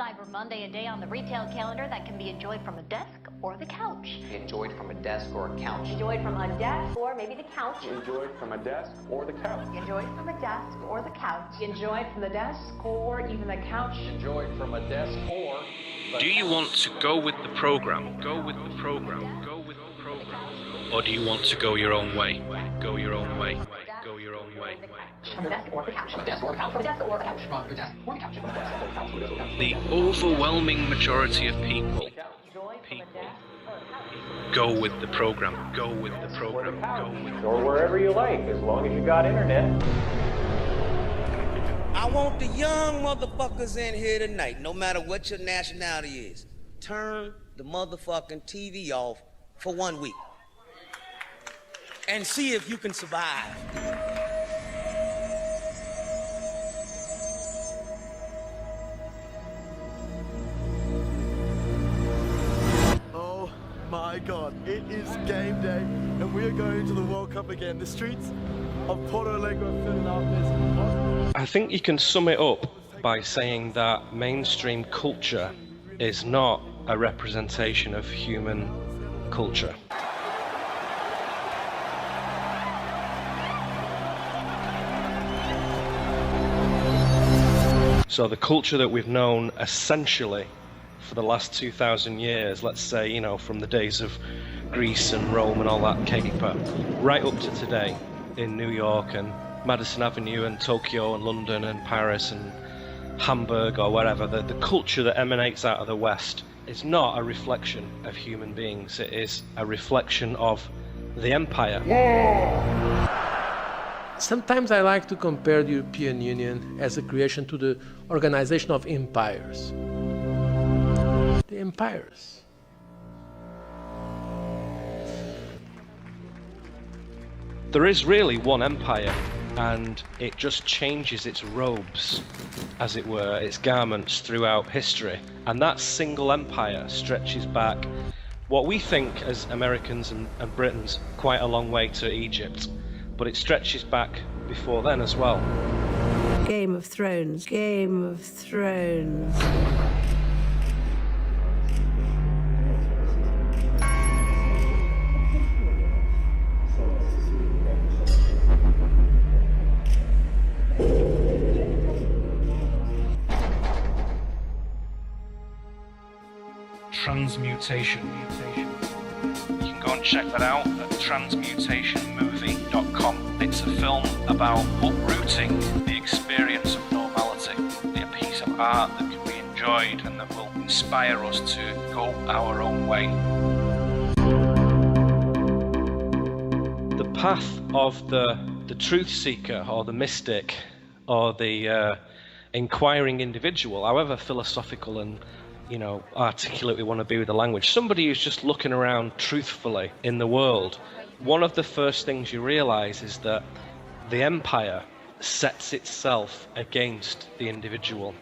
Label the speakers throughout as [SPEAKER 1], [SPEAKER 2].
[SPEAKER 1] Cyber Monday, a day on the retail calendar that can be enjoyed from a desk or the couch.
[SPEAKER 2] Enjoyed from a desk or a couch.
[SPEAKER 1] Enjoyed from a desk or maybe the couch.
[SPEAKER 3] Enjoyed from a desk or the couch.
[SPEAKER 1] Enjoyed from a desk or the couch.
[SPEAKER 4] Enjoyed from the desk or even the couch.
[SPEAKER 3] Enjoyed from a desk or the
[SPEAKER 5] Do you want to go with the program? Go with the program. Go with the program. Or do you want to go your own way? Go your own way. Go your own way.
[SPEAKER 1] From the desk or the couch.
[SPEAKER 2] From a desk or a couch.
[SPEAKER 1] From the desk or the couch.
[SPEAKER 2] From a desk or a couch.
[SPEAKER 5] The overwhelming majority of people go with the program. Go with the program. Go with the
[SPEAKER 3] or wherever you like, as long as you got internet.
[SPEAKER 6] I want the young motherfuckers in here tonight, no matter what your nationality is. Turn the motherfucking TV off for 1 week. And see if you can survive.
[SPEAKER 7] Oh my God, it is game day and we are going to the World Cup again. The streets of Porto Alegre are filling up.
[SPEAKER 8] I think you can sum it up by saying that mainstream culture is not a representation of human culture. So the culture that we've known essentially for the last 2,000 years, let's say, you know, from the days of Greece and Rome and all that caper, right up to today in New York and Madison Avenue and Tokyo and London and Paris and Hamburg or wherever, the culture that emanates out of the West is not a reflection of human beings. It is a reflection of the empire.
[SPEAKER 9] Sometimes I like to compare the European Union as a creation to the organization of empires. The empires.
[SPEAKER 8] There is really one empire, and it just changes its robes, as it were, its garments throughout history. And that single empire stretches back, what we think as Americans and Britons, quite a long way to Egypt. But it stretches back before then as well.
[SPEAKER 10] Game of Thrones. Game of Thrones.
[SPEAKER 5] Transmutation. You can go and check that out at transmutationmovie.com. It's a film about uprooting the experience of normality, a piece of art that can be enjoyed and that will inspire us to go our own way.
[SPEAKER 8] The path of the truth seeker or the mystic or the inquiring individual, however philosophical and articulate we want to be with the language, somebody who's just looking around truthfully in the world, one of the first things you realize is that the empire sets itself against the individual.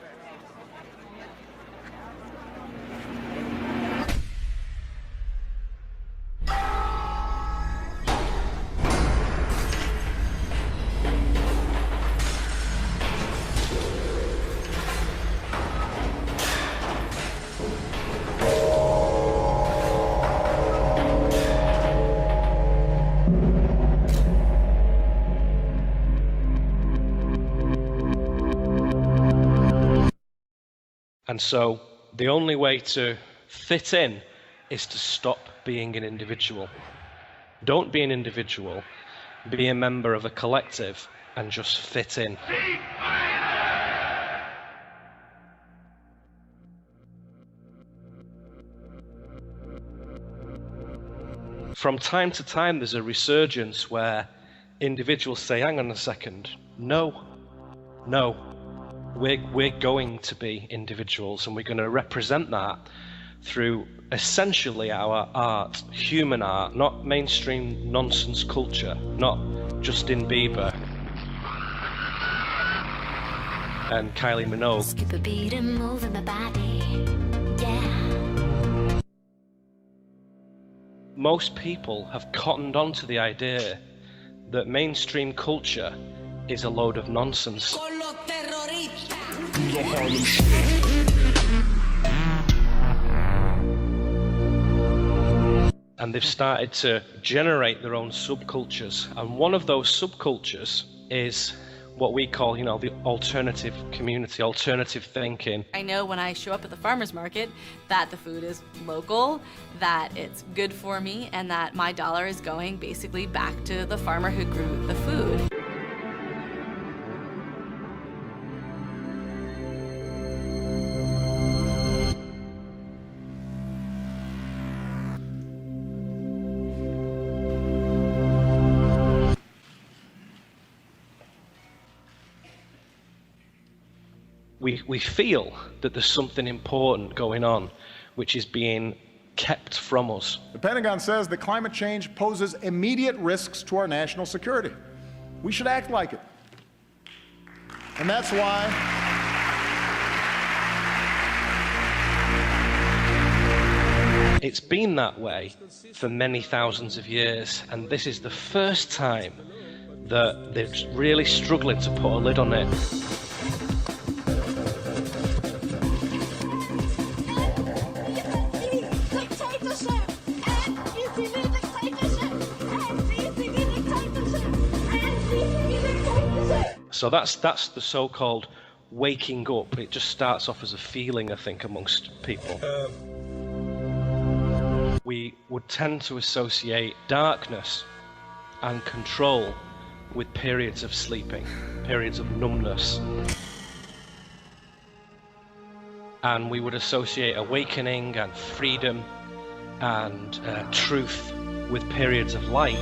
[SPEAKER 8] And so the only way to fit in is to stop being an individual. Don't be an individual, be a member of a collective and just fit in. From time to time there's a resurgence where individuals say, hang on a second, no. We're going to be individuals and we're going to represent that through essentially our art, human art, not mainstream nonsense culture, not Justin Bieber and Kylie Minogue.
[SPEAKER 11] Skip a beat and move in my body, yeah.
[SPEAKER 8] Most people have cottoned onto the idea that mainstream culture is a load of nonsense.
[SPEAKER 12] do the Harlem Shake.
[SPEAKER 8] And they've started to generate their own subcultures. And one of those subcultures is what we call, you know, the alternative community, alternative thinking.
[SPEAKER 13] I know when I show up at the farmer's market that the food is local, that it's good for me, and that my dollar is going basically back to the farmer who grew the food.
[SPEAKER 8] We feel that there's something important going on, which is being kept from us.
[SPEAKER 14] The Pentagon says that climate change poses immediate risks to our national security. We should act like it. And that's why
[SPEAKER 8] it's been that way for many thousands of years, and this is the first time that they're really struggling to put a lid on it. So that's the so-called waking up. It just starts off as a feeling, I think, amongst people. We would tend to associate darkness and control with periods of sleeping, periods of numbness. And we would associate awakening and freedom and truth with periods of light.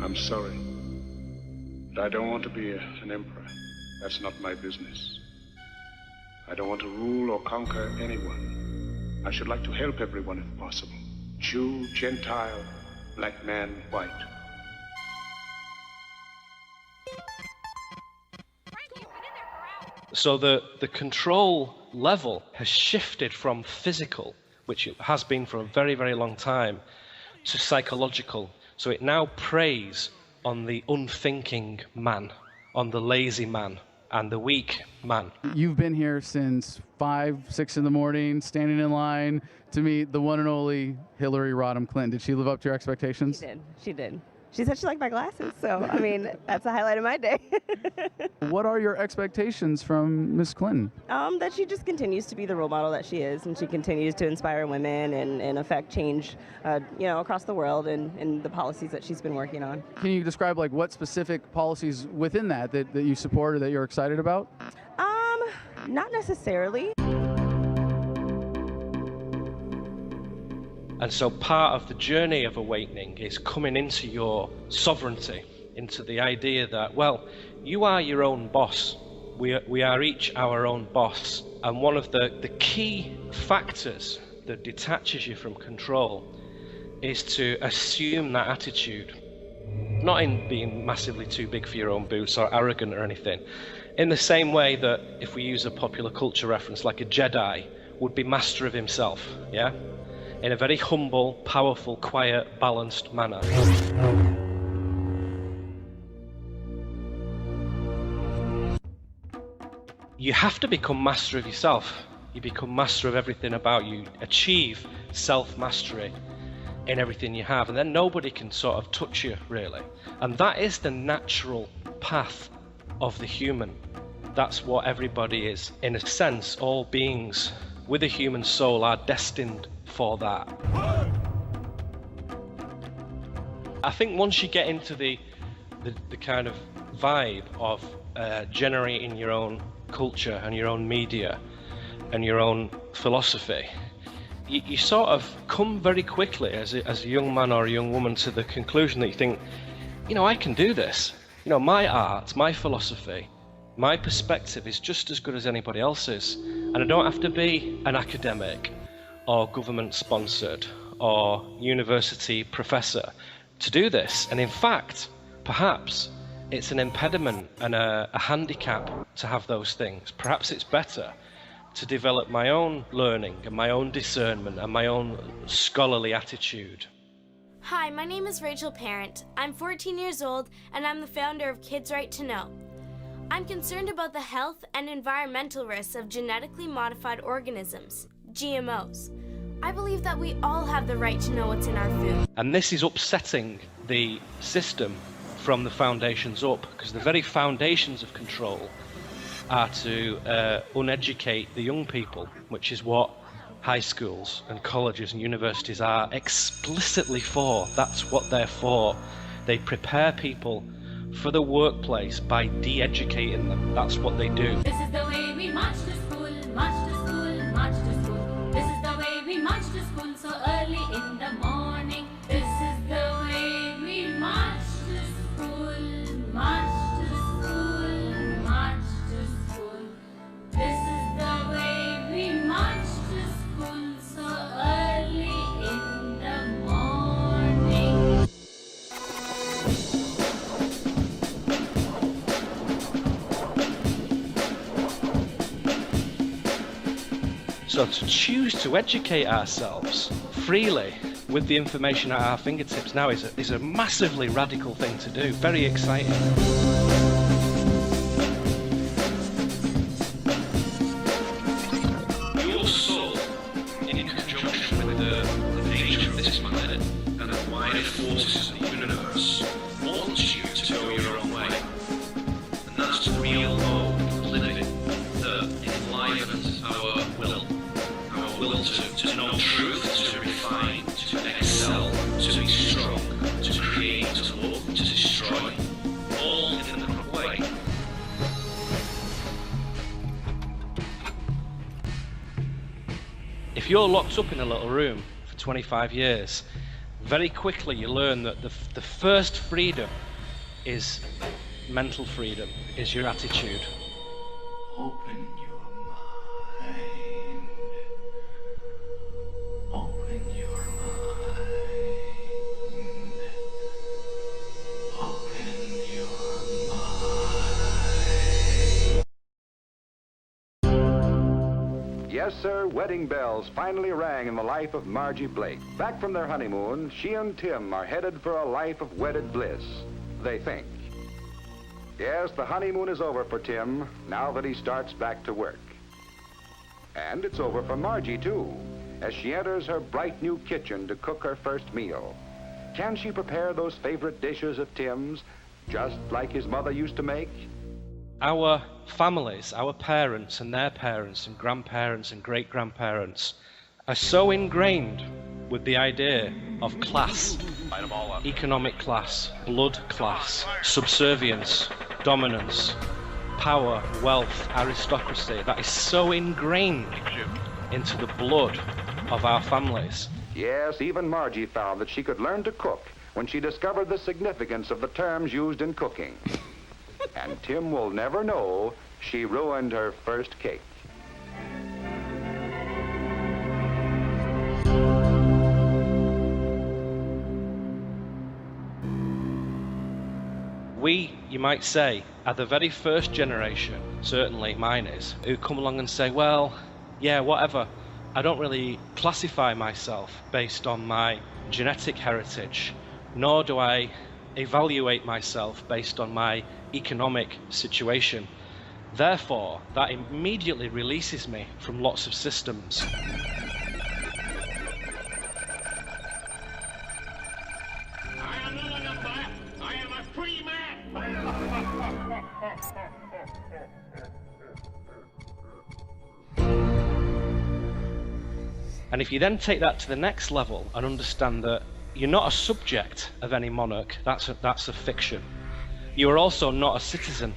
[SPEAKER 15] I'm sorry, but I don't want to be an emperor. That's not my business. I don't want to rule or conquer anyone. I should like to help everyone if possible. Jew, Gentile, black man, white.
[SPEAKER 8] So the control level has shifted from physical, which it has been for a very, very long time, to psychological. So it now preys on the unthinking man, on the lazy man, and the weak man.
[SPEAKER 16] You've been here since 5, 6 in the morning, standing in line to meet the one and only Hillary Rodham Clinton. Did she live up to your expectations?
[SPEAKER 17] She did. She did. She said she liked my glasses, so, I mean, that's a highlight of my day.
[SPEAKER 16] What are your expectations from Miss Clinton?
[SPEAKER 17] That she just continues to be the role model that she is, and she continues to inspire women and affect change, across the world and the policies that she's been working on.
[SPEAKER 16] Can you describe, like, what specific policies within that you support or that you're excited about?
[SPEAKER 17] Not necessarily.
[SPEAKER 8] And so part of the journey of awakening is coming into your sovereignty, into the idea that, well, you are your own boss. We are each our own boss. And one of the key factors that detaches you from control is to assume that attitude. Not in being massively too big for your own boots or arrogant or anything. In the same way that, if we use a popular culture reference, like a Jedi would be master of himself, yeah? In a very humble, powerful, quiet, balanced manner. You have to become master of yourself. You become master of everything about you. Achieve self-mastery in everything you have, and then nobody can sort of touch you, really. And that is the natural path of the human. That's what everybody is. In a sense, all beings with a human soul are destined for that. I think once you get into the kind of vibe of generating your own culture and your own media and your own philosophy, you sort of come very quickly as a young man or a young woman to the conclusion that you think, I can do this. My art, my philosophy, my perspective is just as good as anybody else's, and I don't have to be an academic or government sponsored or university professor to do this. And in fact, perhaps it's an impediment and a handicap to have those things. Perhaps it's better to develop my own learning and my own discernment and my own scholarly attitude.
[SPEAKER 12] Hi, my name is Rachel Parent. I'm 14 years old and I'm the founder of Kids Right to Know. I'm concerned about the health and environmental risks of genetically modified organisms, GMOs. I believe that we all have the right to know what's in our food.
[SPEAKER 8] And this is upsetting the system from the foundations up, because the very foundations of control are to uneducate the young people, which is what high schools and colleges and universities are explicitly for. That's what they're for. They prepare people for the workplace by de-educating them. That's what they do.
[SPEAKER 11] This is the way we march to school, march to school, march to school. This is the way we march to school so early in the morning. This is the way we march to school, march to school, march to school. This is the way we march to school so early in the morning.
[SPEAKER 8] So to choose to educate ourselves freely with the information at our fingertips now is a massively radical thing to do, very exciting.
[SPEAKER 5] Your soul, in conjunction with the nature of this planet and the wider forces of the universe, wants you to go your own way. And that's the real mode of living that enlivens our will. Our will to know truth, to refine, to excel, to be strong, to create, to love, to destroy, all in the proper way.
[SPEAKER 8] If you're locked up in a little room for 25 years, very quickly you learn that the first freedom is mental freedom, is your attitude.
[SPEAKER 11] Open your mind. Open your mind. Open your mind.
[SPEAKER 18] Yes, sir, wedding bells finally rang in the life of Margie Blake. Back from their honeymoon, she and Tim are headed for a life of wedded bliss, they think. Yes, the honeymoon is over for Tim, now that he starts back to work. And it's over for Margie, too, as she enters her bright new kitchen to cook her first meal. Can she prepare those favorite dishes of Tim's, just like his mother used to make?
[SPEAKER 8] Our families, our parents and their parents and grandparents and great-grandparents are so ingrained with the idea of class, economic class, blood class, subservience, dominance, power, wealth, aristocracy, that is so ingrained into the blood of our families.
[SPEAKER 18] Yes, even Margie found that she could learn to cook when she discovered the significance of the terms used in cooking. And Tim will never know she ruined her first cake.
[SPEAKER 8] We, you might say, are the very first generation, certainly mine is, who come along and say, well, yeah, whatever, I don't really classify myself based on my genetic heritage, nor do I evaluate myself based on my economic situation. Therefore, that immediately releases me from lots of systems. And if you then take that to the next level and understand that you're not a subject of any monarch, that's a fiction. You are also not a citizen.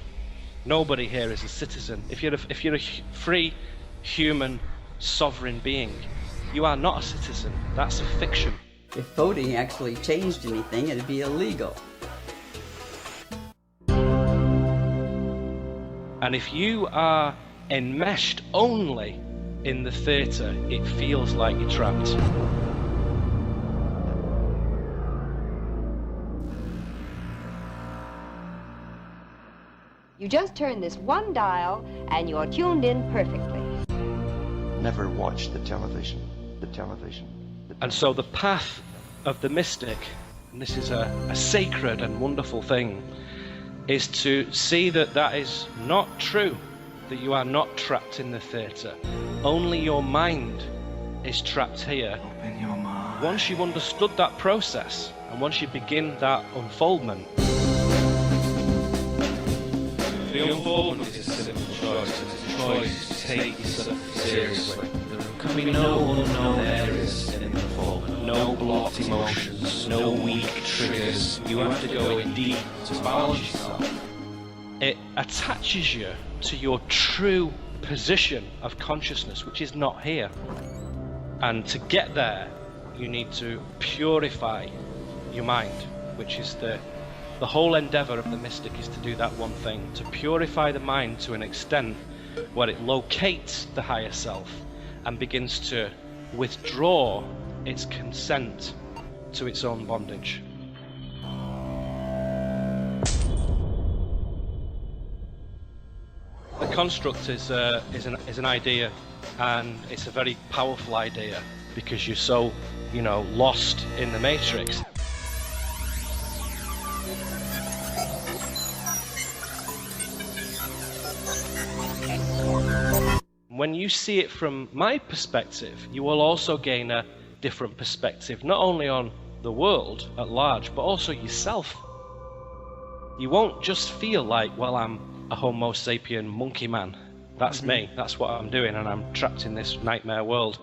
[SPEAKER 8] Nobody here is a citizen. If you're a free, human, sovereign being, you are not a citizen. That's a fiction.
[SPEAKER 19] If voting actually changed anything, it'd be illegal.
[SPEAKER 8] And if you are enmeshed only in the theatre, it feels like you're trapped.
[SPEAKER 20] You just turn this one dial and you're tuned in perfectly. never watched the television.
[SPEAKER 8] And so the path of the mystic, and this is a sacred and wonderful thing, is to see that that is not true, that you are not trapped in the theatre. Only your mind is trapped here. Open your mind. Once you've understood that process, and once you begin that unfoldment.
[SPEAKER 5] The unfoldment is a simple choice. It's a choice to take yourself seriously. There can be no unknown areas in the unfoldment. No blocked emotions, no weak triggers. You have to go in deep to balance yourself.
[SPEAKER 8] It attaches you to your true position of consciousness, which is not here. And to get there, you need to purify your mind, which is the whole endeavor of the mystic is to do that one thing, to purify the mind to an extent where it locates the higher self and begins to withdraw its consent to its own bondage. The construct is an idea, and it's a very powerful idea because you're so, lost in the matrix. When you see it from my perspective, you will also gain a different perspective, not only on the world at large, but also yourself. You won't just feel like, well, I'm a Homo sapien monkey man. That's me, that's what I'm doing, and I'm trapped in this nightmare world.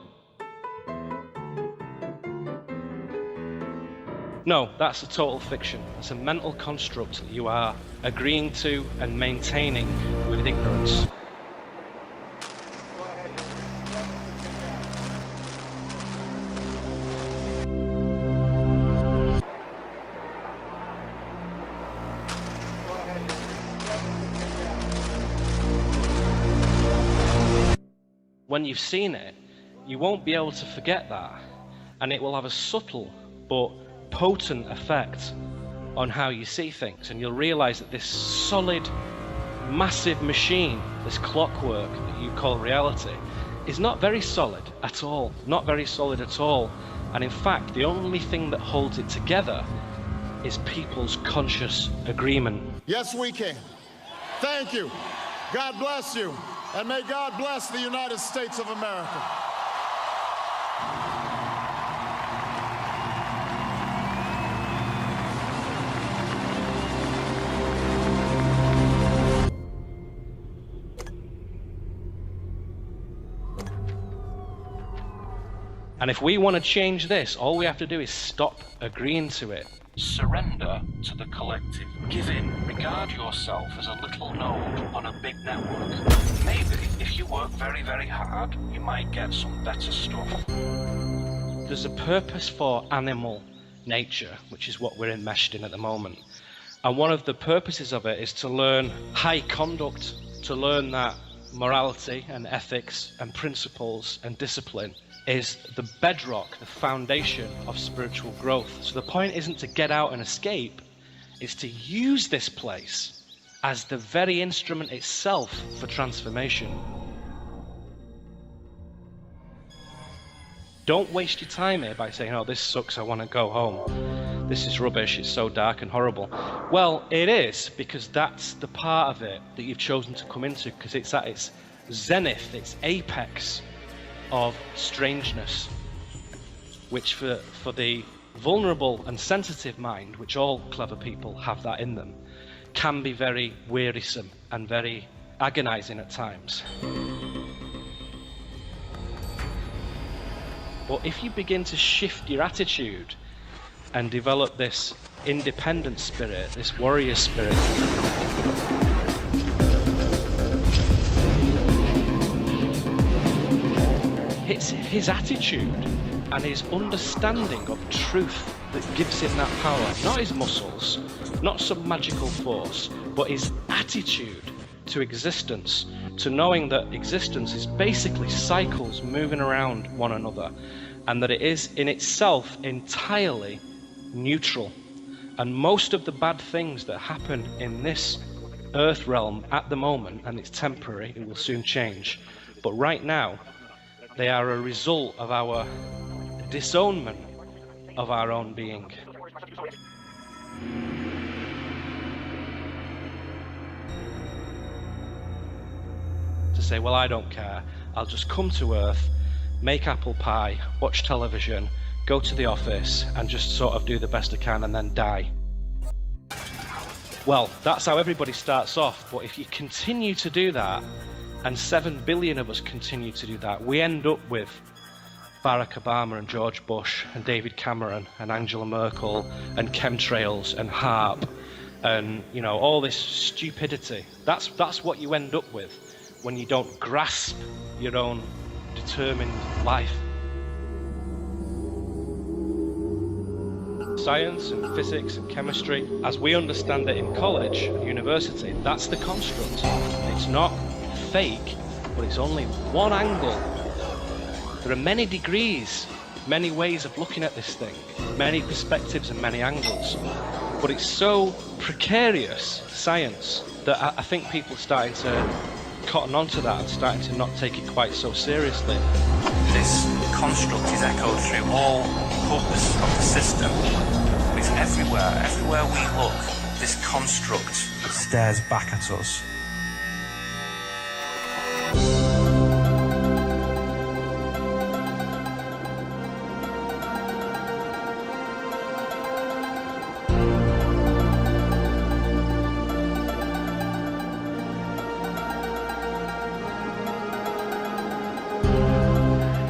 [SPEAKER 8] No, that's a total fiction. It's a mental construct that you are agreeing to and maintaining with ignorance. When you've seen it, you won't be able to forget that, and it will have a subtle but potent effect on how you see things, and you'll realize that this solid, massive machine, this clockwork that you call reality, is not very solid at all, and in fact the only thing that holds it together is people's conscious agreement.
[SPEAKER 14] Yes, we can. Thank you. God bless you. And may God bless the United States of America.
[SPEAKER 8] And if we want to change this, all we have to do is stop agreeing to it.
[SPEAKER 5] Surrender to the collective. Give in. Regard yourself as a little node on a big network. Maybe if you work very, very hard, you might get some better stuff.
[SPEAKER 8] There's a purpose for animal nature, which is what we're enmeshed in at the moment. And one of the purposes of it is to learn high conduct, to learn that morality and ethics and principles and discipline is the bedrock, the foundation of spiritual growth. So the point isn't to get out and escape, it's to use this place as the very instrument itself for transformation. Don't waste your time here by saying, oh, this sucks, I want to go home. This is rubbish, it's so dark and horrible. Well, it is, because that's the part of it that you've chosen to come into, because it's at its zenith, its apex of strangeness, which for the vulnerable and sensitive mind, which all clever people have that in them, can be very wearisome and very agonizing at times. But if you begin to shift your attitude and develop this independent spirit, this warrior spirit, it's his attitude and his understanding of truth that gives him that power. Not his muscles, not some magical force, but his attitude to existence, to knowing that existence is basically cycles moving around one another, and that it is in itself entirely neutral. And most of the bad things that happen in this earth realm at the moment, and it's temporary, it will soon change, but right now, They are a result of our disownment of our own being. To say, well, I don't care, I'll just come to Earth, make apple pie, watch television, go to the office, and just sort of do the best I can and then die. Well, that's how everybody starts off, but if you continue to do that, and 7 billion of us continue to do that, we end up with Barack Obama and George Bush and David Cameron and Angela Merkel and chemtrails and HARP and, you know, all this stupidity. That's what you end up with when you don't grasp your own determined life. Science and physics and chemistry, as we understand it in college and university, that's the construct. It's not fake, but it's only one angle. There are many degrees, many ways of looking at this thing, many perspectives and many angles. But it's so precarious, science, that I think people are starting to cotton onto that and starting to not take it quite so seriously.
[SPEAKER 5] This construct is echoed through all hubs of the system. It's everywhere. Everywhere we look, this construct stares back at us.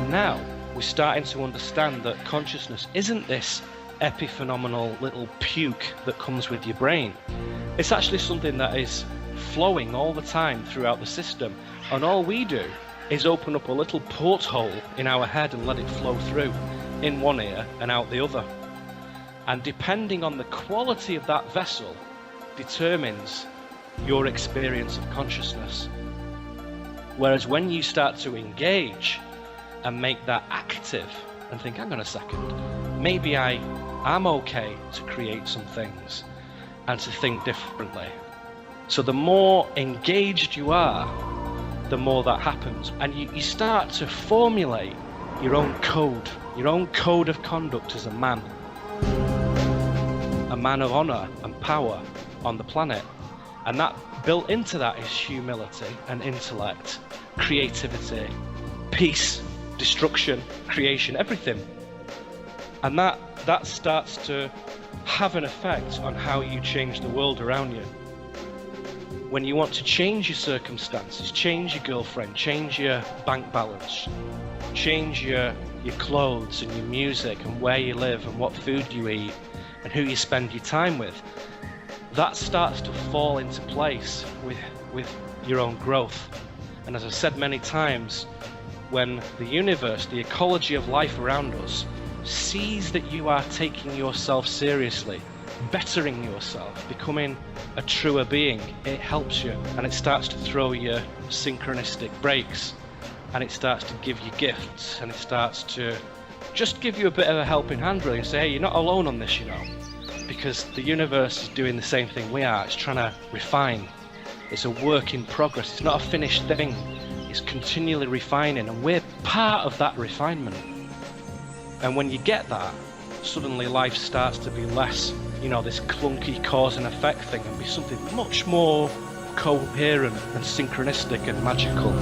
[SPEAKER 8] Now we're starting to understand that consciousness isn't this epiphenomenal little puke that comes with your brain. It's actually something that is flowing all the time throughout the system, and all we do is open up a little porthole in our head and let it flow through in one ear and out the other. And depending on the quality of that vessel determines your experience of consciousness. Whereas when you start to engage and make that active and think, hang on a second, maybe I'm okay to create some things and to think differently. So the more engaged you are, the more that happens. And you start to formulate your own code of conduct as a man of honor and power on the planet. And that built into that is humility and intellect, creativity, peace, destruction, creation, everything. And that starts to have an effect on how you change the world around you. When you want to change your circumstances, change your girlfriend, change your bank balance, change your clothes and your music and where you live and what food you eat and who you spend your time with, that starts to fall into place with your own growth. And as I've said many times, when the universe, the ecology of life around us, sees that you are taking yourself seriously, bettering yourself, becoming a truer being, it helps you, and it starts to throw you synchronistic breaks, and it starts to give you gifts, and it starts to just give you a bit of a helping hand, really, and say, hey, you're not alone on this, you know, because the universe is doing the same thing we are. It's trying to refine. It's a work in progress. It's not a finished thing. It's continually refining, and we're part of that refinement. And when you get that, suddenly life starts to be less, you know, this clunky cause and effect thing, and be something much more coherent and synchronistic and magical.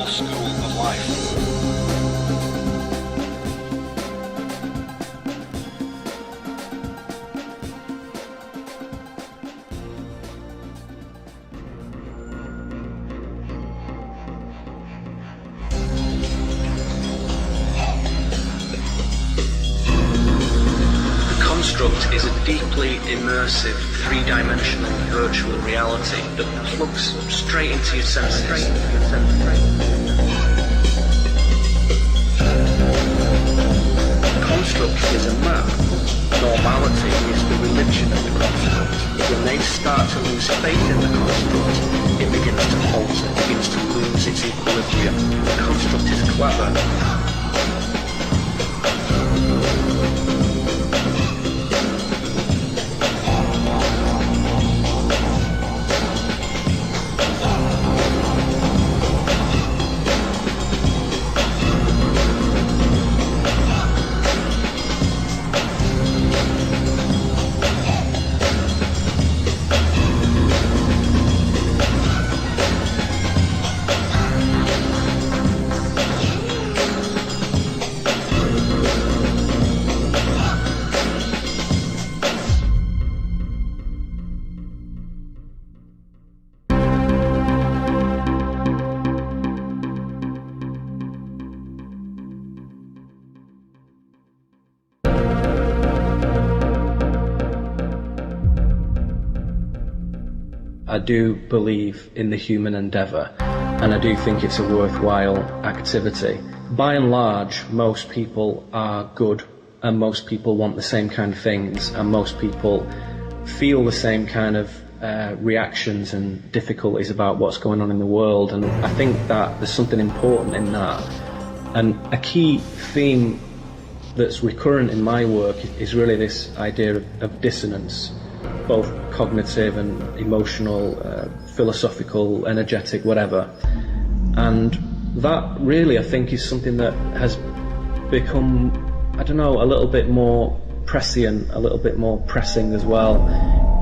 [SPEAKER 5] School of life. construct is a deeply immersive, three-dimensional virtual reality that plugs straight into your senses. Construct is a map. Normality is the religion of the construct. When they start to lose faith in the construct, it begins to falter, it begins to lose its equilibrium. The construct is clever.
[SPEAKER 8] I do believe in the human endeavour, and I do think it's a worthwhile activity. By and large, most people are good, and most people want the same kind of things, and most people feel the same kind of reactions and difficulties about what's going on in the world, and I think that there's something important in that. And a key theme that's recurrent in my work is really this idea of dissonance, both cognitive and emotional, philosophical, energetic, whatever. And that really, I think, is something that has become, I don't know, a little bit more prescient, a little bit more pressing as well.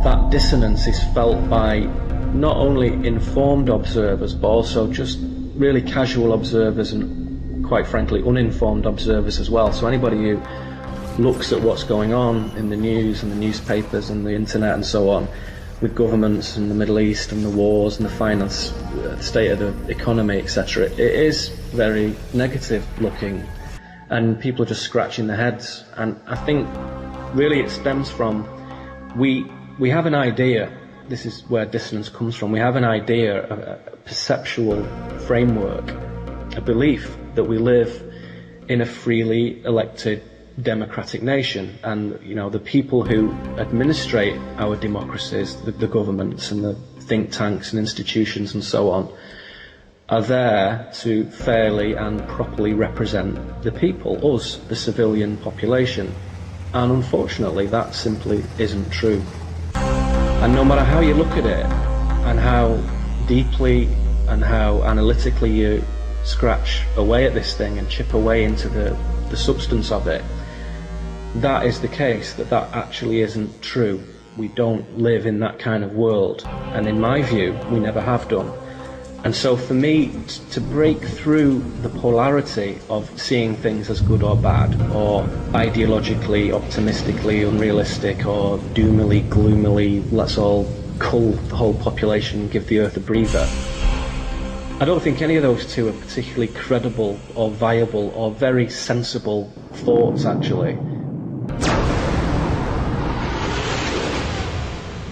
[SPEAKER 8] That dissonance is felt by not only informed observers, but also just really casual observers and, quite frankly, uninformed observers as well. So anybody who looks at what's going on in the news and the newspapers and the internet and so on, with governments in the Middle East and the wars and the finance, the state of the economy, etc., it is very negative looking, and people are just scratching their heads. And I think really it stems from we have an idea. This is where dissonance comes from. We have an idea, a perceptual framework, a belief that we live in a freely elected democratic nation, and the people who administrate our democracies, the governments and the think tanks and institutions and so on, are there to fairly and properly represent the people, us, the civilian population. And unfortunately that simply isn't true. And no matter how you look at it and how deeply and how analytically you scratch away at this thing and chip away into the substance of it, that is the case, that actually isn't true. We don't live in that kind of world, and in my view, we never have done. And so for me, to break through the polarity of seeing things as good or bad, or ideologically, optimistically, unrealistic, or doomily, gloomily, let's all cull the whole population and give the earth a breather, I don't think any of those two are particularly credible or viable or very sensible thoughts, actually.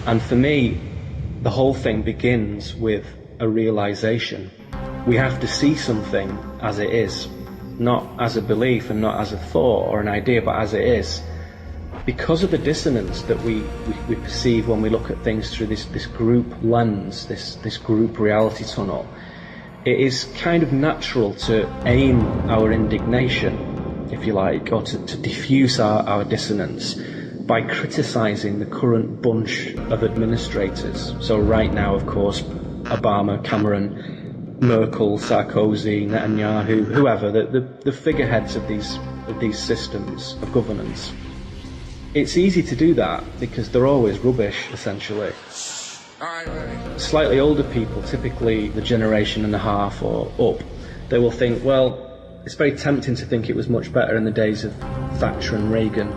[SPEAKER 8] And for me, the whole thing begins with a realization. We have to see something as it is, not as a belief and not as a thought or an idea, but as it is. Because of the dissonance that we perceive when we look at things through this group lens, this group reality tunnel, it is kind of natural to aim our indignation, if you like, or to diffuse our dissonance by criticising the current bunch of administrators. So right now, of course, Obama, Cameron, Merkel, Sarkozy, Netanyahu, whoever, the figureheads of these systems of governance. It's easy to do that because they're always rubbish, essentially. Slightly older people, typically the generation and a half or up, they will think, well, it's very tempting to think it was much better in the days of Thatcher and Reagan,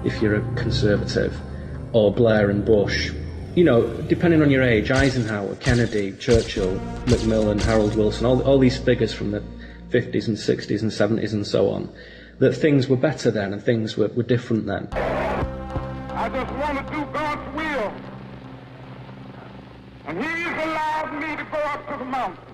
[SPEAKER 8] if you're a conservative, or Blair and Bush. Depending on your age, Eisenhower, Kennedy, Churchill, Macmillan, Harold Wilson, all these figures from the 50s and 60s and 70s and so on, that things were better then and things were different then.
[SPEAKER 21] I just want to do God's will. And He's allowed me to go up to the mountain.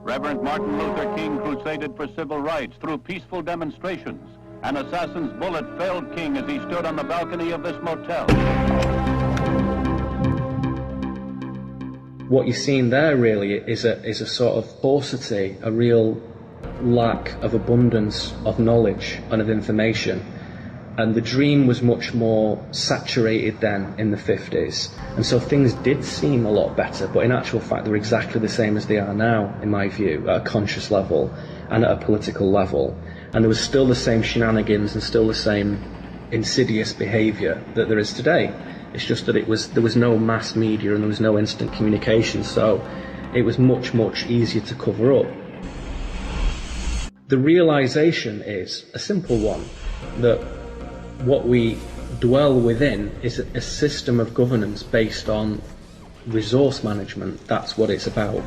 [SPEAKER 22] Reverend Martin Luther King crusaded for civil rights through peaceful demonstrations. An assassin's bullet felled King as he stood on the balcony of this motel.
[SPEAKER 8] What you're seeing there really is a sort of paucity, a real lack of abundance of knowledge and of information. And the dream was much more saturated then in the 50s. And so things did seem a lot better, but in actual fact they're exactly the same as they are now, in my view, at a conscious level and at a political level. And there was still the same shenanigans and still the same insidious behaviour that there is today. It's just that there was no mass media and there was no instant communication, so it was much, much easier to cover up. The realisation is a simple one, that what we dwell within is a system of governance based on resource management. That's what it's about.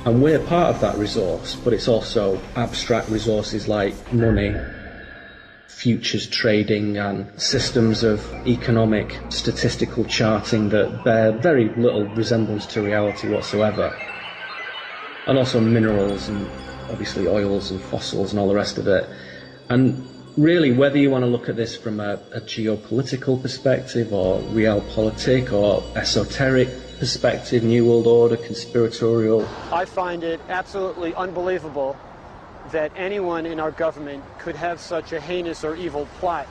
[SPEAKER 8] And we're part of that resource, but it's also abstract resources like money, futures trading, and systems of economic statistical charting that bear very little resemblance to reality whatsoever. And also minerals and obviously oils and fossils and all the rest of it. And really, whether you want to look at this from a geopolitical perspective or realpolitik or esoteric perspective, New World Order, conspiratorial.
[SPEAKER 23] I find it absolutely unbelievable that anyone in our government could have such a heinous or evil plot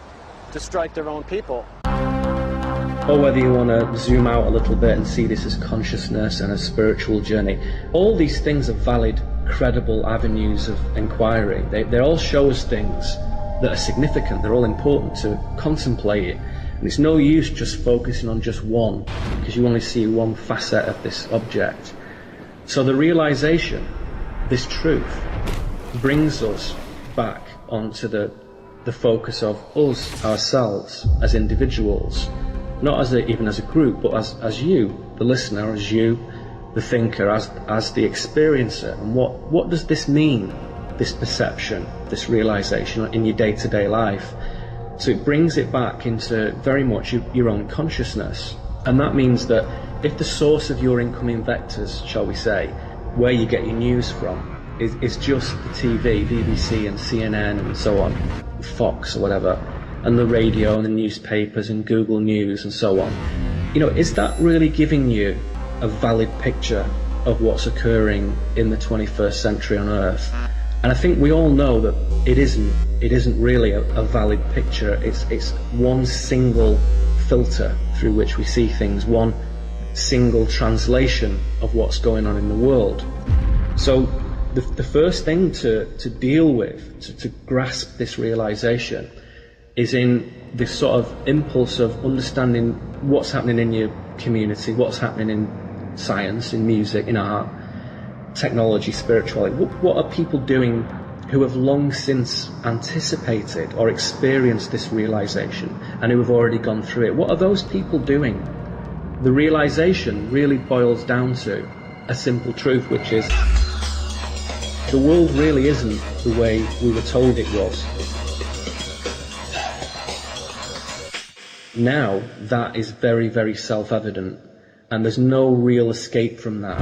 [SPEAKER 23] to strike their own people.
[SPEAKER 8] Or whether you want to zoom out a little bit and see this as consciousness and a spiritual journey. All these things are valid, credible avenues of inquiry. They all show us things that are significant, they're all important to contemplate it. And it's no use just focusing on just one, because you only see one facet of this object. So the realization, this truth, brings us back onto the focus of us, ourselves, as individuals. Not even as a group, but as you, the listener, as you, the thinker, as the experiencer. And what does this mean? This perception, this realization in your day-to-day life. So it brings it back into very much your own consciousness. And that means that if the source of your incoming vectors, shall we say, where you get your news from, is just the TV, BBC and CNN and so on, Fox or whatever, and the radio and the newspapers and Google News and so on, is that really giving you a valid picture of what's occurring in the 21st century on Earth? And I think we all know that it isn't really a valid picture. It's one single filter through which we see things, one single translation of what's going on in the world. So the first thing to deal with, to grasp this realization, is in this sort of impulse of understanding what's happening in your community, what's happening in science, in music, in art, technology, spirituality. What are people doing who have long since anticipated or experienced this realization and who have already gone through it? What are those people doing? The realization really boils down to a simple truth, which is the world really isn't the way we were told it was. Now that is very, very self-evident, and there's no real escape from that.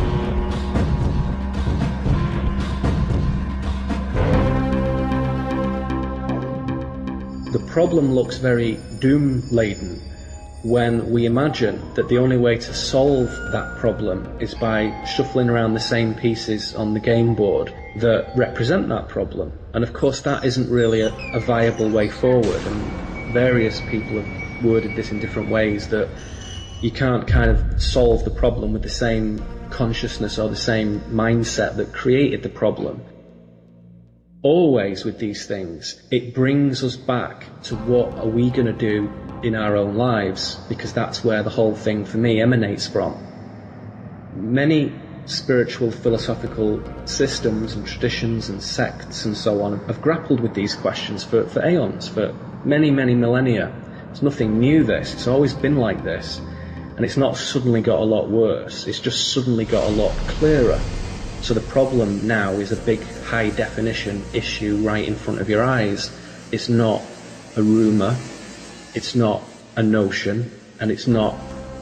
[SPEAKER 8] The problem looks very doom-laden when we imagine that the only way to solve that problem is by shuffling around the same pieces on the game board that represent that problem. And of course that isn't really a viable way forward, and various people have worded this in different ways, that you can't kind of solve the problem with the same consciousness or the same mindset that created the problem. Always with these things, it brings us back to what are we going to do in our own lives, because that's where the whole thing for me emanates from. Many spiritual philosophical systems and traditions and sects and so on have grappled with these questions for aeons, for many, many millennia. It's nothing new, this. It's always been like this. And it's not suddenly got a lot worse. It's just suddenly got a lot clearer. So the problem now is a big high definition issue right in front of your eyes. It's not a rumour. It's not a notion, and it's not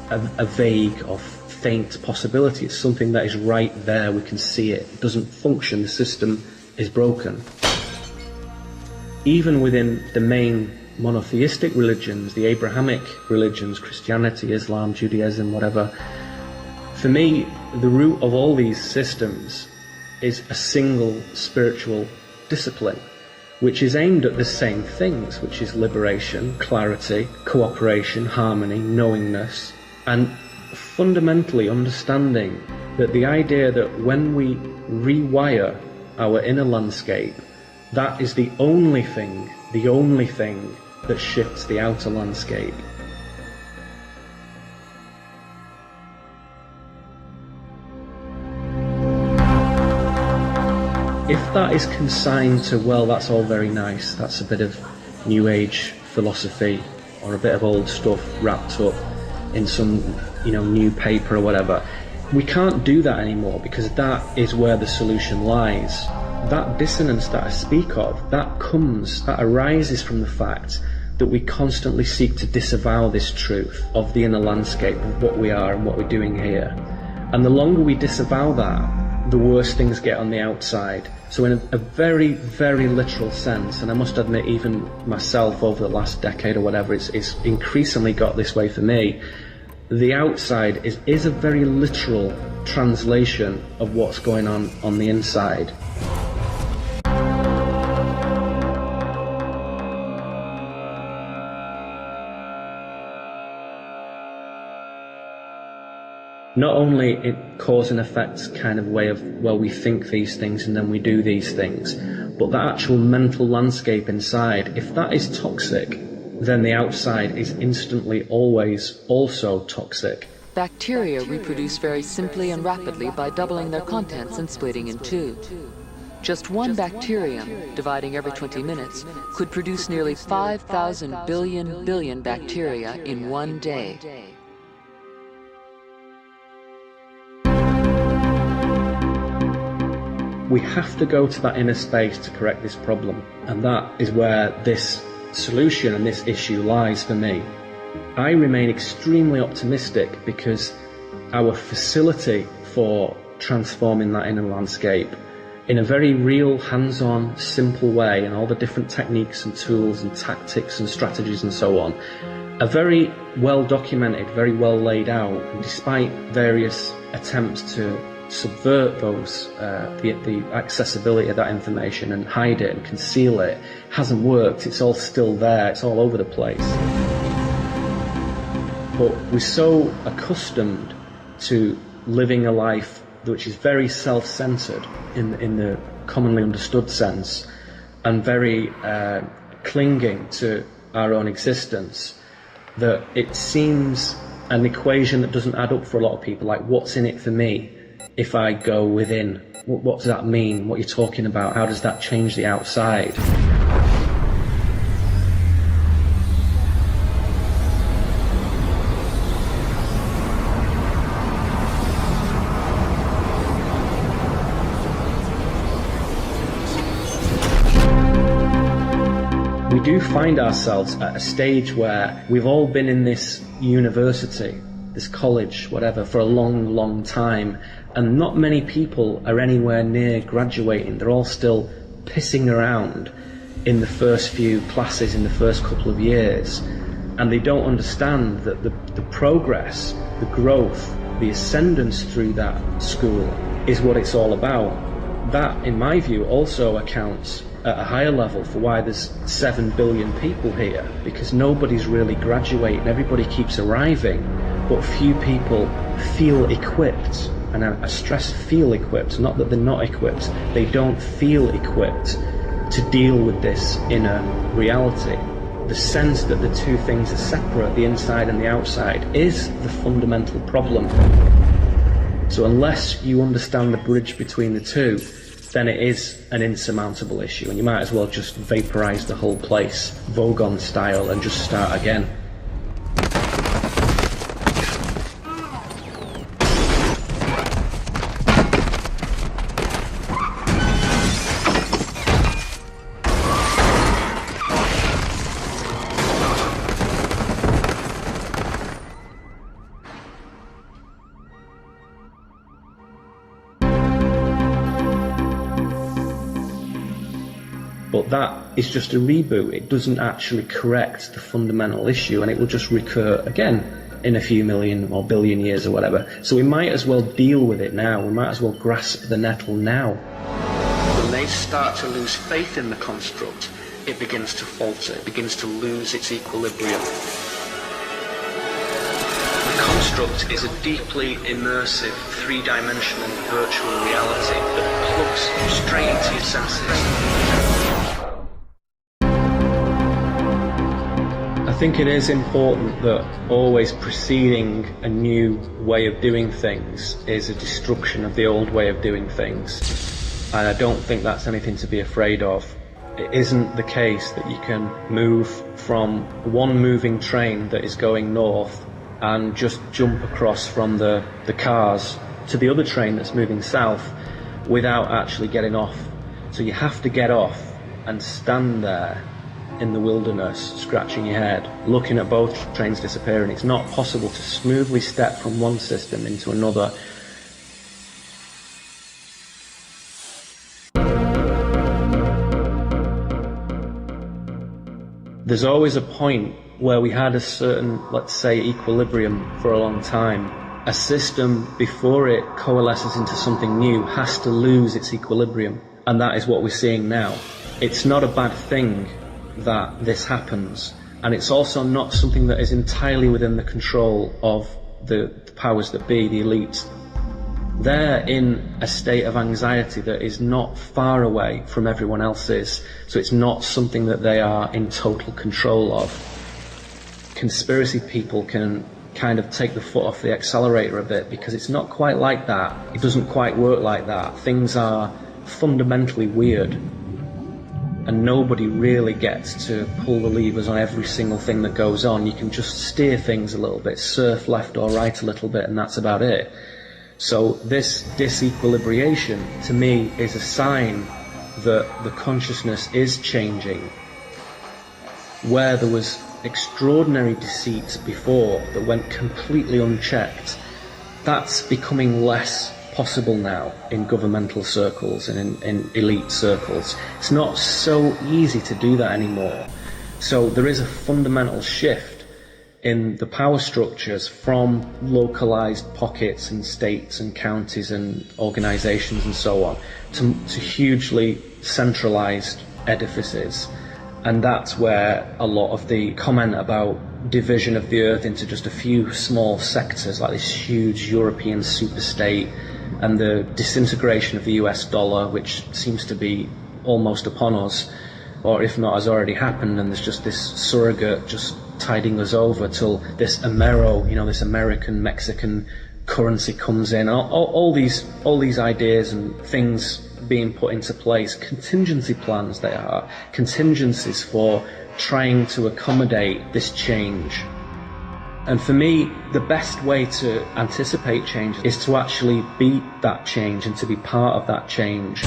[SPEAKER 8] a vague or faint possibility. It's something that is right there. We can see it. It doesn't function. The system is broken. Even within the main monotheistic religions, the Abrahamic religions, Christianity, Islam, Judaism, whatever, for me, the root of all these systems is a single spiritual discipline, which is aimed at the same things, which is liberation, clarity, cooperation, harmony, knowingness, and fundamentally understanding that the idea that when we rewire our inner landscape, that is the only thing that shifts the outer landscape. If that is consigned to, well, that's all very nice, that's a bit of New Age philosophy or a bit of old stuff wrapped up in some, new paper or whatever, we can't do that anymore, because that is where the solution lies. That dissonance that I speak of, that arises from the fact that we constantly seek to disavow this truth of the inner landscape of what we are and what we're doing here. And the longer we disavow that, the worse things get on the outside. So in a very, very literal sense, and I must admit even myself over the last decade or whatever, it's increasingly got this way for me, the outside is a very literal translation of what's going on the inside. Not only it cause and effect kind of way of, well, we think these things and then we do these things, but the actual mental landscape inside, if that is toxic, then the outside is instantly always also toxic.
[SPEAKER 1] Bacteria reproduce very simply and rapidly by doubling their contents and splitting in two. Just one bacterium, dividing every 20 minutes, could produce nearly 5,000 billion bacteria in one day.
[SPEAKER 8] We have to go to that inner space to correct this problem, and that is where this solution and this issue lies for me. I remain extremely optimistic because our facility for transforming that inner landscape in a very real, hands-on, simple way, and all the different techniques and tools and tactics and strategies and so on, are very well documented, very well laid out, and despite various attempts to subvert those, the accessibility of that information and hide it and conceal it, hasn't worked. It's all still there, it's all over the place. But we're so accustomed to living a life which is very self-centered in the commonly understood sense, and very clinging to our own existence, that it seems an equation that doesn't add up for a lot of people. Like, what's in it for me if I go within? What does that mean? What you're talking about? How does that change the outside? We do find ourselves at a stage where we've all been in this university, this college, whatever, for a long, long time, and not many people are anywhere near graduating. They're all still pissing around in the first few classes, in the first couple of years, and they don't understand that the progress, the growth, the ascendance through that school is what it's all about. That, in my view, also accounts at a higher level for why there's 7 billion people here, because nobody's really graduating. Everybody keeps arriving, but few people feel equipped. And I stress feel equipped, not that they're not equipped. They don't feel equipped to deal with this inner reality. The sense that the two things are separate, the inside and the outside, is the fundamental problem. So unless you understand the bridge between the two, then it is an insurmountable issue, and you might as well just vaporize the whole place, Vogon style, and just start again. is just a reboot. It doesn't actually correct the fundamental issue, and it will just recur again in a few million or billion years or whatever. So we might as well deal with it now. We might as well grasp the nettle now. When they start to lose faith in the construct, it begins to falter, it begins to lose its equilibrium. The construct is a deeply immersive, three-dimensional virtual reality that plugs straight into your senses. I think it is important that always preceding a new way of doing things is a destruction of the old way of doing things. And I don't think that's anything to be afraid of. It isn't the case that you can move from one moving train that is going north and just jump across from the cars to the other train that's moving south without actually getting off. So you have to get off and stand there in the wilderness, scratching your head, looking at both trains disappearing. It's not possible to smoothly step from one system into another. There's always a point where we had a certain, let's say, equilibrium for a long time. A system, before it coalesces into something new, has to lose its equilibrium, and that is what we're seeing now. It's not a bad thing that this happens, and it's also not something that is entirely within the control of the powers that be, the elites. They're in a state of anxiety that is not far away from everyone else's, so it's not something that they are in total control of. Conspiracy people can kind of take the foot off the accelerator a bit, because it's not quite like that. It doesn't quite work like that. Things are fundamentally weird, and nobody really gets to pull the levers on every single thing that goes on. You can just steer things a little bit, surf left or right a little bit, and that's about it. So this disequilibration, to me, is a sign that the consciousness is changing. Where there was extraordinary deceit before that went completely unchecked, that's becoming less possible now in governmental circles and in elite circles. It's not so easy to do that anymore. So there is a fundamental shift in the power structures from localized pockets and states and counties and organizations and so on to hugely centralized edifices. And that's where a lot of the comment about division of the earth into just a few small sectors, like this huge European superstate, and the disintegration of the US dollar, which seems to be almost upon us, or if not has already happened, and there's just this surrogate just tiding us over till this Amero, this American Mexican currency comes in. All these ideas and things being put into place, contingency plans they are, contingencies for trying to accommodate this change. And for me, the best way to anticipate change is to actually be that change and to be part of that change.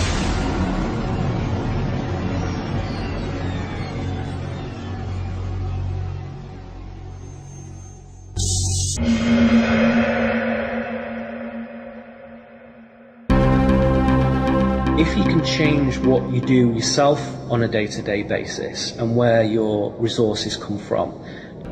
[SPEAKER 8] If you can change what you do yourself on a day-to-day basis and where your resources come from,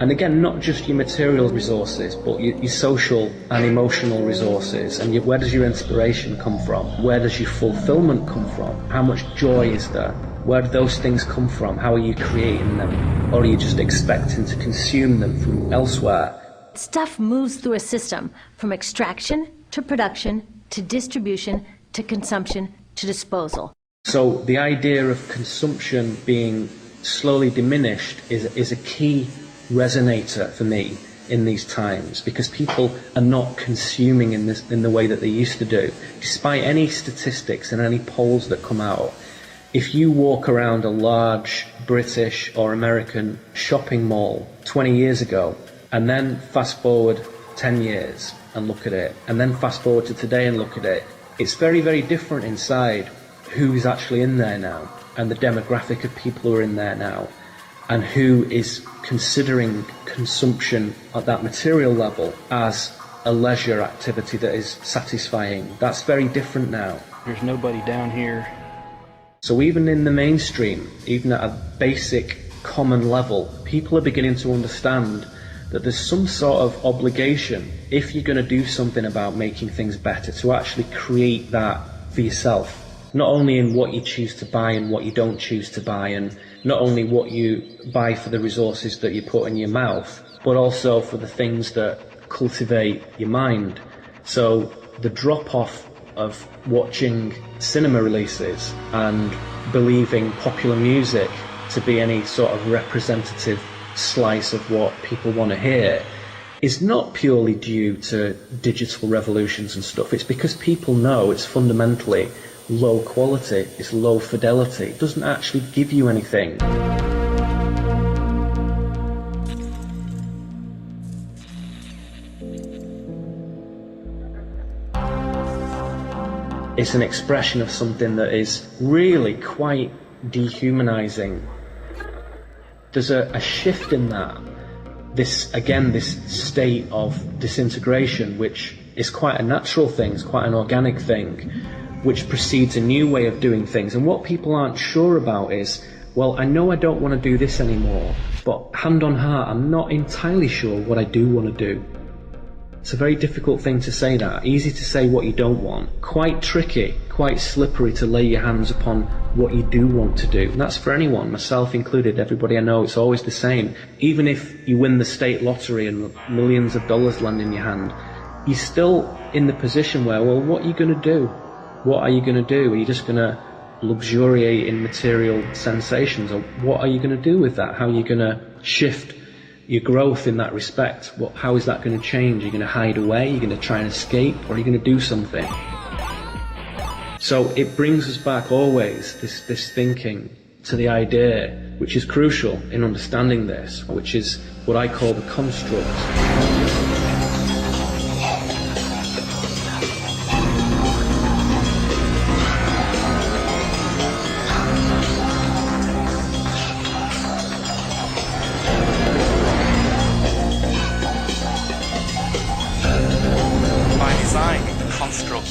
[SPEAKER 8] and again, not just your material resources, but your social and emotional resources, and where does your inspiration come from? Where does your fulfillment come from? How much joy is there? Where do those things come from? How are you creating them? Or are you just expecting to consume them from elsewhere?
[SPEAKER 2] Stuff moves through a system from extraction to production to distribution to consumption to disposal.
[SPEAKER 8] So the idea of consumption being slowly diminished is a key resonator for me in these times, because people are not consuming in the way that they used to do. Despite any statistics and any polls that come out, if you walk around a large British or American shopping mall 20 years ago, and then fast forward 10 years and look at it, and then fast forward to today and look at it, it's very, very different inside who's actually in there now, and the demographic of people who are in there now, and who is considering consumption at that material level as a leisure activity that is satisfying. That's very different now.
[SPEAKER 3] There's nobody down here
[SPEAKER 8] So even in the mainstream, even at a basic common level, people are beginning to understand that there's some sort of obligation, if you're going to do something about making things better, to actually create that for yourself. Not only in what you choose to buy and what you don't choose to buy, and not only what you buy for the resources that you put in your mouth, but also for the things that cultivate your mind. So the drop-off of watching cinema releases and believing popular music to be any sort of representative slice of what people want to hear is not purely due to digital revolutions and stuff. It's because people know it's fundamentally low quality, it's low fidelity, it doesn't actually give you anything. It's an expression of something that is really quite dehumanizing. There's a shift in that. This state of disintegration, which is quite a natural thing, it's quite an organic thing, which precedes a new way of doing things. And what people aren't sure about is, well, I know I don't want to do this anymore, but hand on heart, I'm not entirely sure what I do want to do. It's a very difficult thing to say that. Easy to say what you don't want. Quite tricky, quite slippery to lay your hands upon what you do want to do. And that's for anyone, myself included, everybody I know, it's always the same. Even if you win the state lottery and millions of dollars land in your hand, you're still in the position where, well, what are you going to do? What are you going to do? Are you just going to luxuriate in material sensations? Or what are you going to do with that? How are you going to shift your growth in that respect? How is that going to change? Are you going to hide away? Are you going to try and escape? Or are you going to do something? So it brings us back always, this thinking, to the idea, which is crucial in understanding this, which is what I call the construct.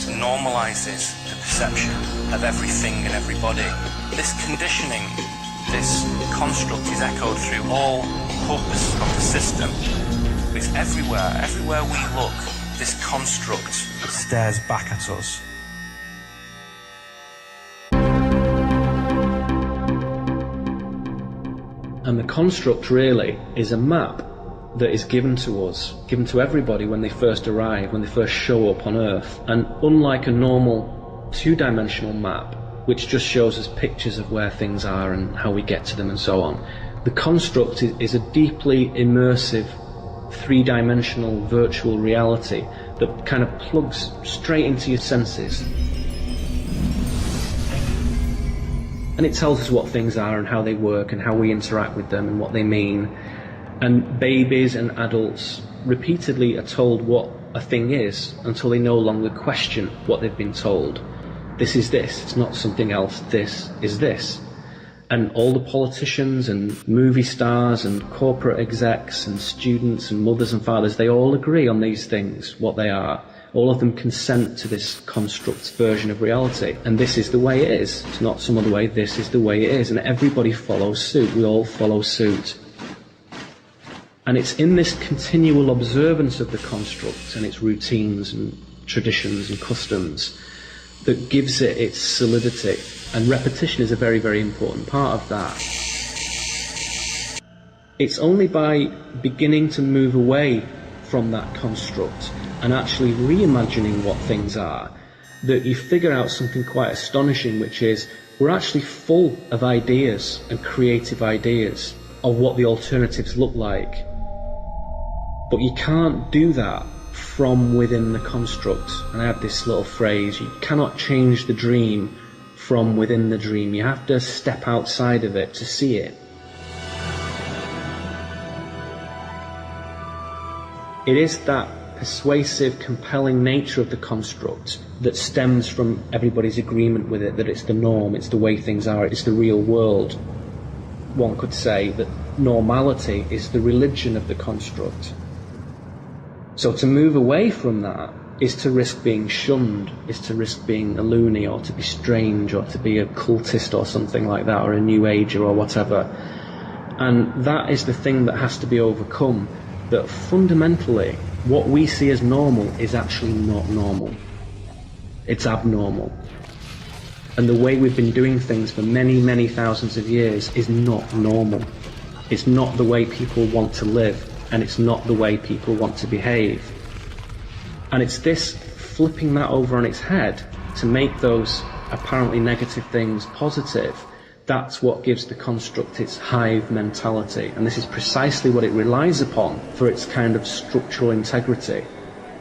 [SPEAKER 3] Normalizes the perception of everything and everybody. This conditioning, this construct is echoed through all hubs of the system. It's everywhere. Everywhere we look, this construct stares back at us.
[SPEAKER 8] And the construct really is a map that is given to us, given to everybody when they first arrive, when they first show up on Earth. And unlike a normal two-dimensional map, which just shows us pictures of where things are and how we get to them and so on, the construct is a deeply immersive, three-dimensional virtual reality that kind of plugs straight into your senses. And it tells us what things are and how they work and how we interact with them and what they mean. And babies and adults repeatedly are told what a thing is until they no longer question what they've been told. This is this, it's not something else, this is this. And all the politicians and movie stars and corporate execs and students and mothers and fathers, they all agree on these things, what they are. All of them consent to this construct version of reality. And this is the way it is. It's not some other way, this is the way it is. And everybody follows suit, we all follow suit. And it's in this continual observance of the construct and its routines and traditions and customs that gives it its solidity. And repetition is a very, very important part of that. It's only by beginning to move away from that construct and actually reimagining what things are that you figure out something quite astonishing, which is we're actually full of ideas and creative ideas of what the alternatives look like. But you can't do that from within the construct. And I have this little phrase, you cannot change the dream from within the dream. You have to step outside of it to see it. It is that persuasive, compelling nature of the construct that stems from everybody's agreement with it, that it's the norm, it's the way things are, it's the real world. One could say that normality is the religion of the construct. So to move away from that
[SPEAKER 4] is to risk being shunned, is to risk being a loony, or to be strange, or to be a cultist or something like that, or a new ager or whatever. And that is the thing that has to be overcome, that fundamentally what we see as normal is actually not normal. It's abnormal. And the way we've been doing things for many, many thousands of years is not normal. It's not the way people want to live, and it's not the way people want to behave. And it's this flipping that over on its head to make those apparently negative things positive. That's what gives the construct its hive mentality, and this is precisely what it relies upon for its kind of structural integrity.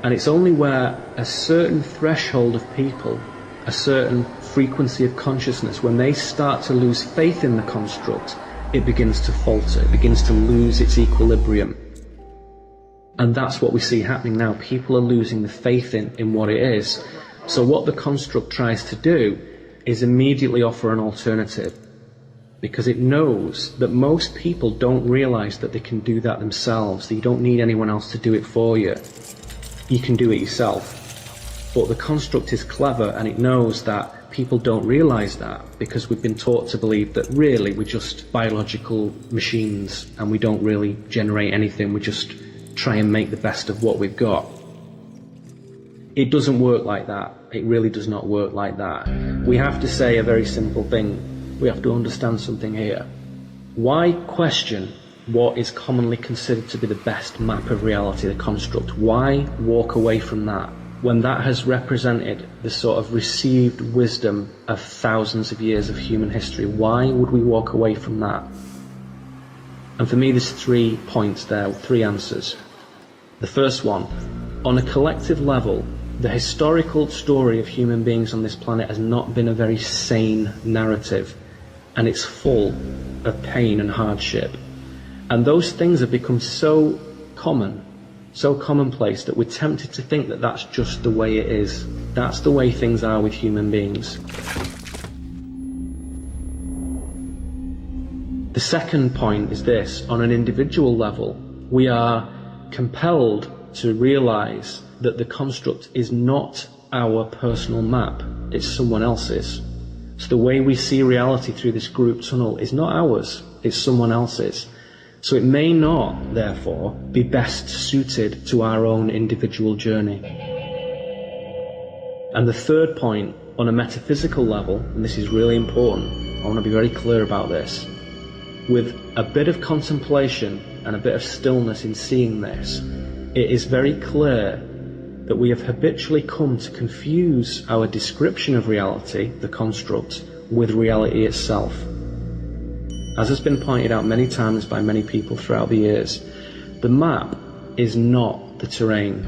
[SPEAKER 4] And it's only where a certain threshold of people, a certain frequency of consciousness, when they start to lose faith in the construct, it begins to falter, it begins to lose its equilibrium. And that's what we see happening now. People are losing the faith in what it is. So what the construct tries to do is immediately offer an alternative, because it knows that most people don't realize that they can do that themselves, that you don't need anyone else to do it for you. You can do it yourself. But the construct is clever, and it knows that people don't realize that, because we've been taught to believe that really we're just biological machines and we don't really generate anything, we just try and make the best of what we've got. It doesn't work like that. It really does not work like that. We have to say a very simple thing. We have to understand something here. Why question what is commonly considered to be the best map of reality, the construct? Why walk away from that when that has represented the sort of received wisdom of thousands of years of human history? Why would we walk away from that? And for me, there's 3 points there, 3 answers. The first one, on a collective level, the historical story of human beings on this planet has not been a very sane narrative, and it's full of pain and hardship. And those things have become so common, so commonplace, that we're tempted to think that that's just the way it is. That's the way things are with human beings. The second point is this: on an individual level, we are compelled to realize that the construct is not our personal map, it's someone else's. So the way we see reality through this group tunnel is not ours, it's someone else's. So it may not, therefore, be best suited to our own individual journey. And the third point, on a metaphysical level, and this is really important, I want to be very clear about this, with a bit of contemplation and a bit of stillness in seeing this, it is very clear that we have habitually come to confuse our description of reality, the construct, with reality itself. As has been pointed out many times by many people throughout the years, the map is not the terrain.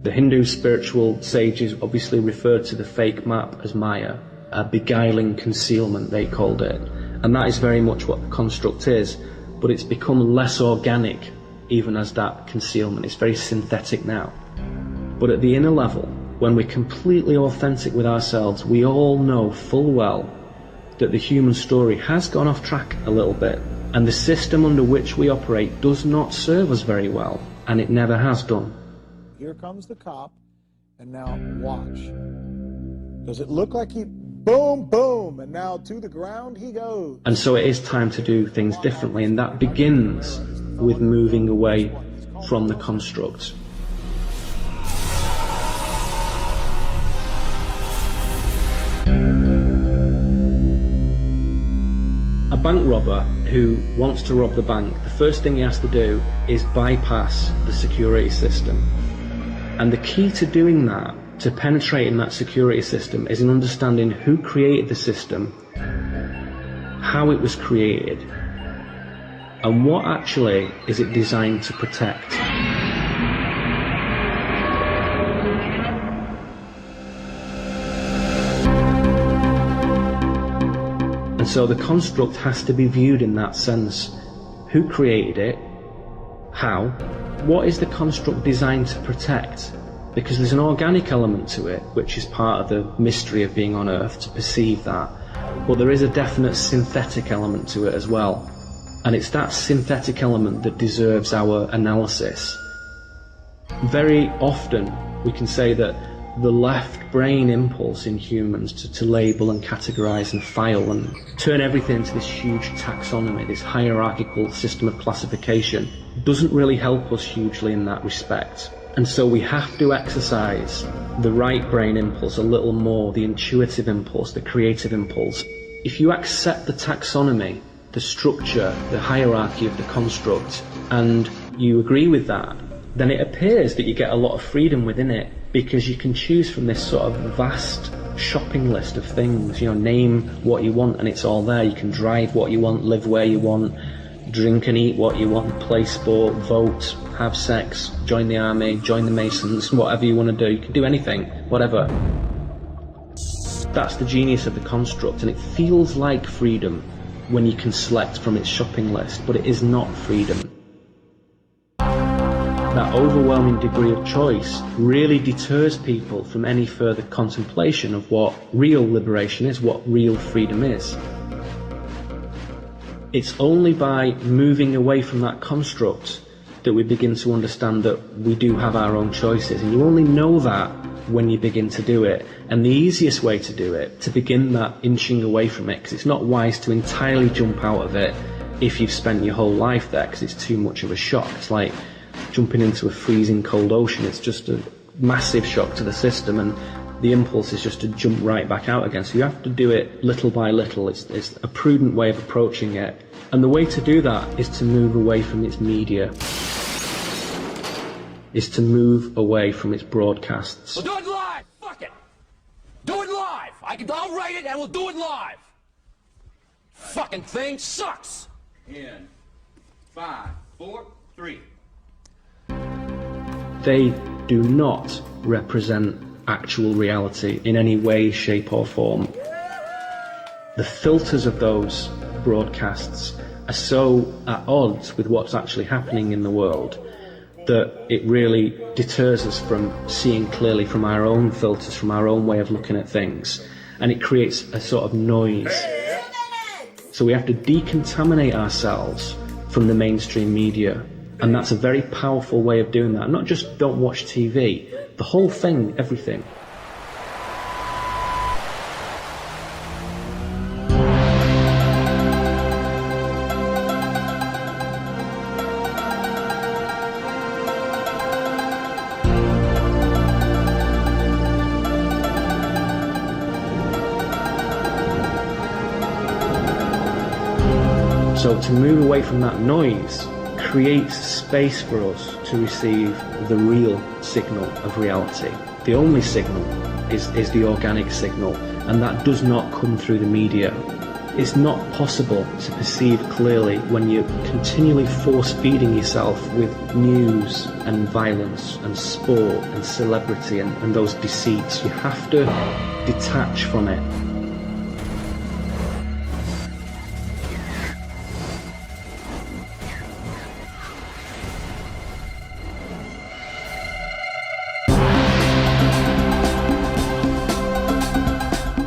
[SPEAKER 4] The Hindu spiritual sages obviously referred to the fake map as Maya, a beguiling concealment, they called it. And that is very much what the construct is, but it's become less organic even as that concealment. It's very synthetic now. But at the inner level, when we're completely authentic with ourselves, we all know full well that the human story has gone off track a little bit, and the system under which we operate does not serve us very well, and it never has done.
[SPEAKER 6] Here comes the cop, and now watch. Does it look like he... Boom, boom, and now to the ground he goes.
[SPEAKER 4] And so it is time to do things differently, and that begins with moving away from the construct. A bank robber who wants to rob the bank, the first thing he has to do is bypass the security system. And the key to doing that, to penetrating that security system, is in understanding who created the system, how it was created, and what actually is it designed to protect. And so the construct has to be viewed in that sense. Who created it? How? What is the construct designed to protect? Because there's an organic element to it, which is part of the mystery of being on Earth, to perceive that. But there is a definite synthetic element to it as well. And it's that synthetic element that deserves our analysis. Very often we can say that the left brain impulse in humans to label and categorize and file and turn everything into this huge taxonomy, this hierarchical system of classification, doesn't really help us hugely in that respect. And so we have to exercise the right brain impulse a little more, the intuitive impulse, the creative impulse. If you accept the taxonomy, the structure, the hierarchy of the construct, and you agree with that, then it appears that you get a lot of freedom within it, because you can choose from this sort of vast shopping list of things. Name what you want and it's all there. You can drive what you want, live where you want, drink and eat what you want, play sport, vote, have sex, join the army, join the Masons, whatever you want to do. You can do anything, whatever. That's the genius of the construct, and it feels like freedom when you can select from its shopping list, but it is not freedom. That overwhelming degree of choice really deters people from any further contemplation of what real liberation is, what real freedom is. It's only by moving away from that construct that we begin to understand that we do have our own choices, and you only know that when you begin to do it. And the easiest way to do it, to begin that inching away from it, because it's not wise to entirely jump out of it if you've spent your whole life there, because it's too much of a shock. It's like jumping into a freezing cold ocean. It's just a massive shock to the system, and the impulse is just to jump right back out again. So you have to do it little by little. It's a prudent way of approaching it, and the way to do that is to move away from its media, is to move away from its broadcasts.
[SPEAKER 7] We'll do it live! Fuck it! Do it live! I'll write it and we'll do it live! Fucking thing sucks! In 5, 4, 3.
[SPEAKER 4] They do not represent actual reality in any way, shape or form. The filters of those broadcasts are so at odds with what's actually happening in the world that it really deters us from seeing clearly from our own filters, from our own way of looking at things, and it creates a sort of noise. So we have to decontaminate ourselves from the mainstream media, and that's a very powerful way of doing that. Not just don't watch TV, the whole thing, everything. So to move away from that noise creates space for us to receive the real signal of reality. The only signal is the organic signal, and that does not come through the media. It's not possible to perceive clearly when you're continually force-feeding yourself with news and violence and sport and celebrity and those deceits. You have to detach from it.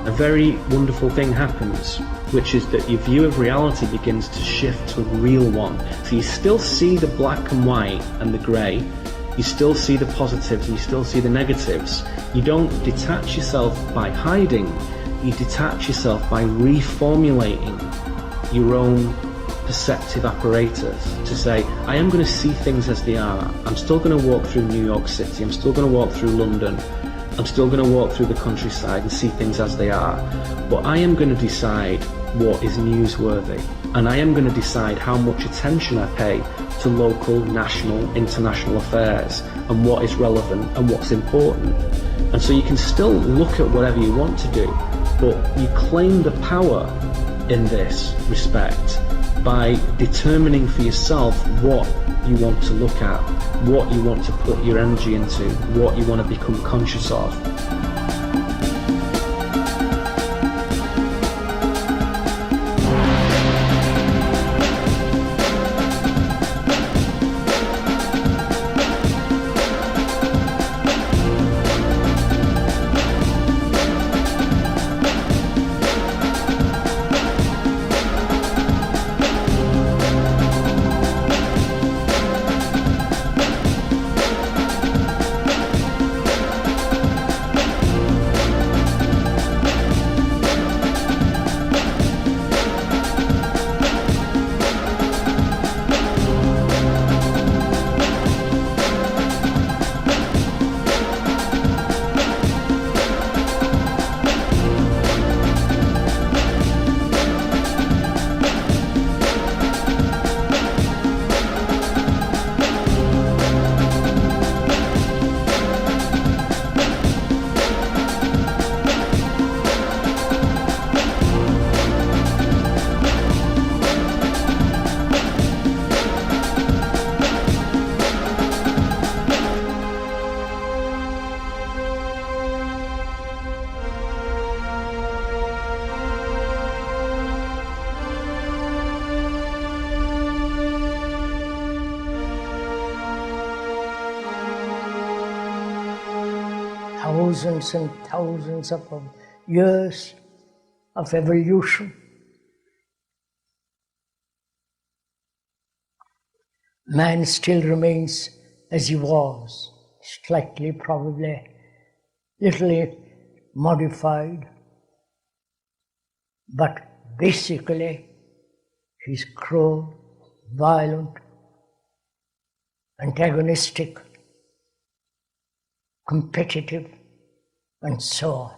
[SPEAKER 4] A very wonderful thing happens, which is that your view of reality begins to shift to a real one. So you still see the black and white and the grey, you still see the positives, you still see the negatives. You don't detach yourself by hiding, you detach yourself by reformulating your own perceptive apparatus to say, I am going to see things as they are. I'm still going to walk through New York City, I'm still going to walk through London, I'm still going to walk through the countryside and see things as they are, but I am going to decide what is newsworthy, and I am going to decide how much attention I pay to local, national, international affairs, and what is relevant and what's important. And so you can still look at whatever you want to do, but you claim the power in this respect by determining for yourself what you want to look at, what you want to put your energy into, what you want to become conscious of.
[SPEAKER 9] thousands and thousands of years of evolution, man still remains as he was, slightly, probably, little modified, but basically he's cruel, violent, antagonistic, competitive, and so on.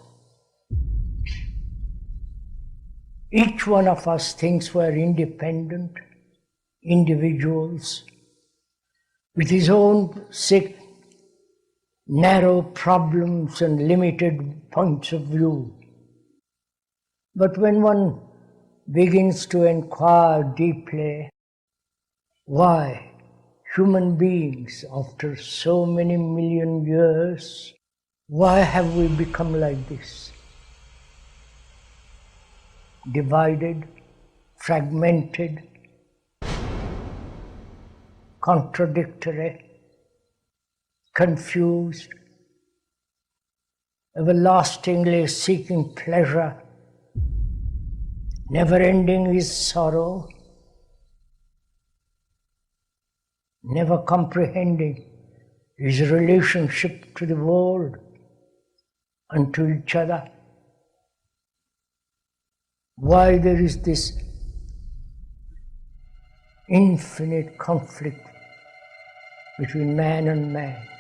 [SPEAKER 9] Each one of us thinks we're independent individuals with his own sick, narrow problems and limited points of view. But when one begins to inquire deeply why human beings, after so many million years, why have we become like this? Divided, fragmented, contradictory, confused, everlastingly seeking pleasure, never ending his sorrow, never comprehending his relationship to the world and to each other. Why there is this infinite conflict between man and man.